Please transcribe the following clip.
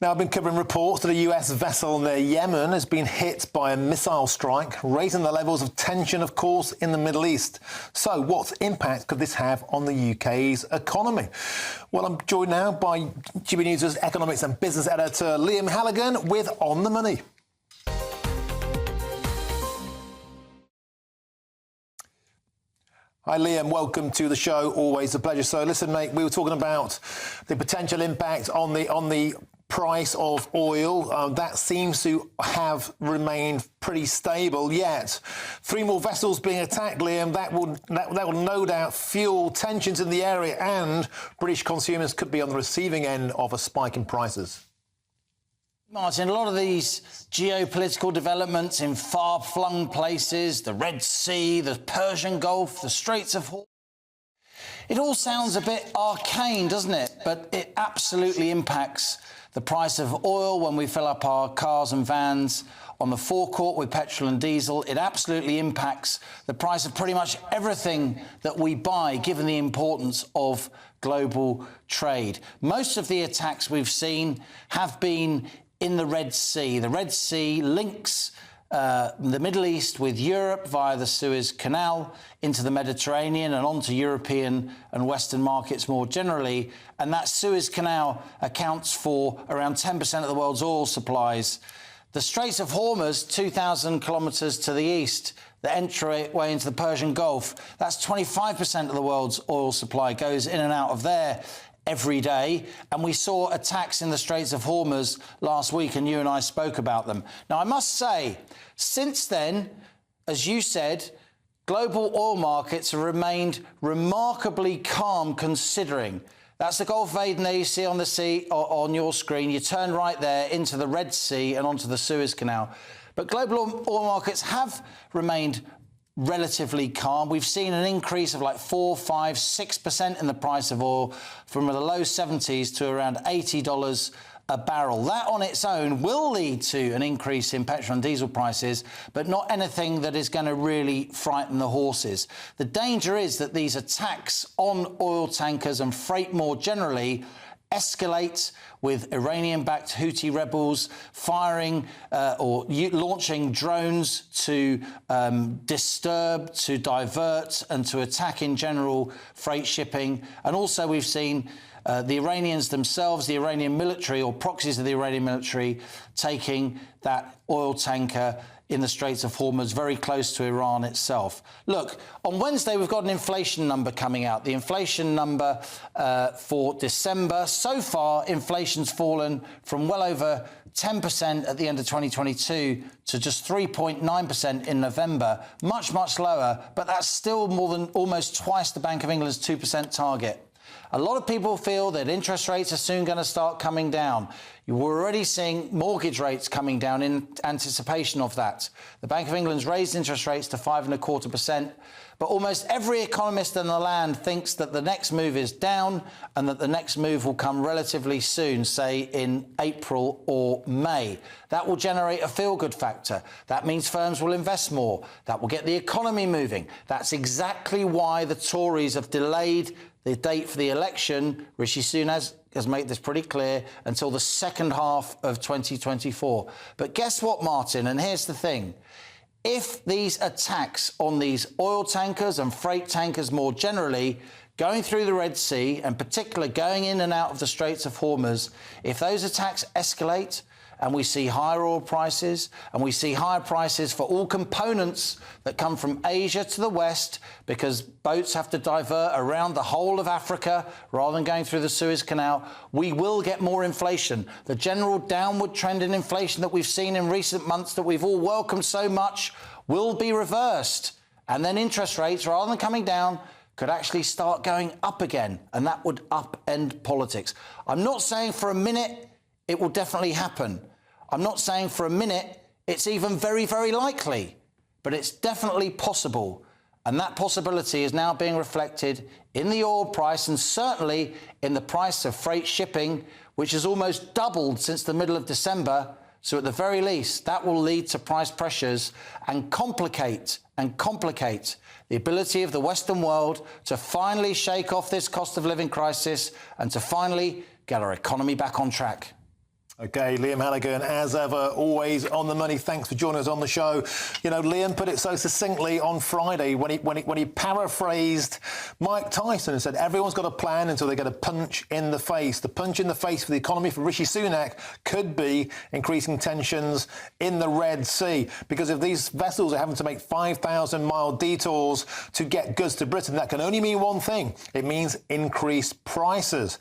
Now, I've been covering reports that a US vessel near Yemen has been hit by a missile strike, raising the levels of tension, of course, in the Middle East. So what impact could this have on the UK's economy? Well, I'm joined now by GBNews' economics and business editor Liam Halligan with On the Money. Hi Liam, welcome to the show. Always a pleasure. So listen, mate, we were talking about the potential impact on the price of oil. That seems to have remained pretty stable, yet 3 more vessels being attacked, Liam. That will no doubt fuel tensions in the area, and British consumers could be on the receiving end of a spike in prices. Martin, a lot of these geopolitical developments in far-flung places, the Red Sea, the Persian Gulf, the Straits of Hormuz, it all sounds a bit arcane, doesn't it? But it absolutely impacts the price of oil when we fill up our cars and vans on the forecourt with petrol and diesel. It absolutely impacts the price of pretty much everything that we buy, given the importance of global trade. Most of the attacks we've seen have been in the Red Sea. The Red Sea links the Middle East with Europe via the Suez Canal into the Mediterranean and onto European and Western markets more generally. And that Suez Canal accounts for around 10% of the world's oil supplies. The Straits of Hormuz, 2,000 kilometres to the east, the entryway into the Persian Gulf, that's 25% of the world's oil supply goes in and out of there every day. And we saw attacks in the Straits of Hormuz last week, and you and I spoke about them. Now, I must say, since then, as you said, global oil markets have remained remarkably calm, considering. That's the Gulf of Aden there you see on the sea on your screen. You turn right there into the Red Sea and onto the Suez Canal. But global oil markets have remained relatively calm. We've seen an increase of like 4, 5, 6% in the price of oil from the low 70s to around $80 a barrel. That on its own will lead to an increase in petrol and diesel prices, but not anything that is going to really frighten the horses. The danger is that these attacks on oil tankers and freight more generally escalate, with Iranian-backed Houthi rebels firing or launching drones to disturb, to divert and to attack in general freight shipping. And also we've seen the Iranians themselves, the Iranian military or proxies of the Iranian military, taking that oil tanker in the Straits of Hormuz very close to Iran itself. Look, on Wednesday, we've got an inflation number coming out. The inflation number for December. So far, inflation's fallen from well over 10% at the end of 2022 to just 3.9% in November. Much, much lower, but that's still more than almost twice the Bank of England's 2% target. A lot of people feel that interest rates are soon going to start coming down. We're already seeing mortgage rates coming down in anticipation of that. The Bank of England's raised interest rates to 5.25%, but almost every economist in the land thinks that the next move is down and that the next move will come relatively soon, say in April or May. That will generate a feel-good factor. That means firms will invest more. That will get the economy moving. That's exactly why the Tories have delayed the date for the election. Rishi Sunak has made this pretty clear, until the second half of 2024. But guess what, Martin? And here's the thing. If these attacks on these oil tankers and freight tankers more generally, going through the Red Sea, and particularly going in and out of the Straits of Hormuz, if those attacks escalate, and we see higher oil prices, and we see higher prices for all components that come from Asia to the West, because boats have to divert around the whole of Africa rather than going through the Suez Canal, we will get more inflation. The general downward trend in inflation that we've seen in recent months, that we've all welcomed so much, will be reversed. And then interest rates, rather than coming down, could actually start going up again, and that would upend politics. I'm not saying for a minute it will definitely happen. I'm not saying for a minute it's even very, very likely, but it's definitely possible. And that possibility is now being reflected in the oil price, and certainly in the price of freight shipping, which has almost doubled since the middle of December. So at the very least, that will lead to price pressures and complicate the ability of the Western world to finally shake off this cost of living crisis and to finally get our economy back on track. OK, Liam Halligan, as ever, always on the money. Thanks for joining us on the show. You know, Liam put it so succinctly on Friday when he paraphrased Mike Tyson and said everyone's got a plan until they get a punch in the face. The punch in the face for the economy for Rishi Sunak could be increasing tensions in the Red Sea, because if these vessels are having to make 5,000-mile detours to get goods to Britain, that can only mean one thing. It means increased prices.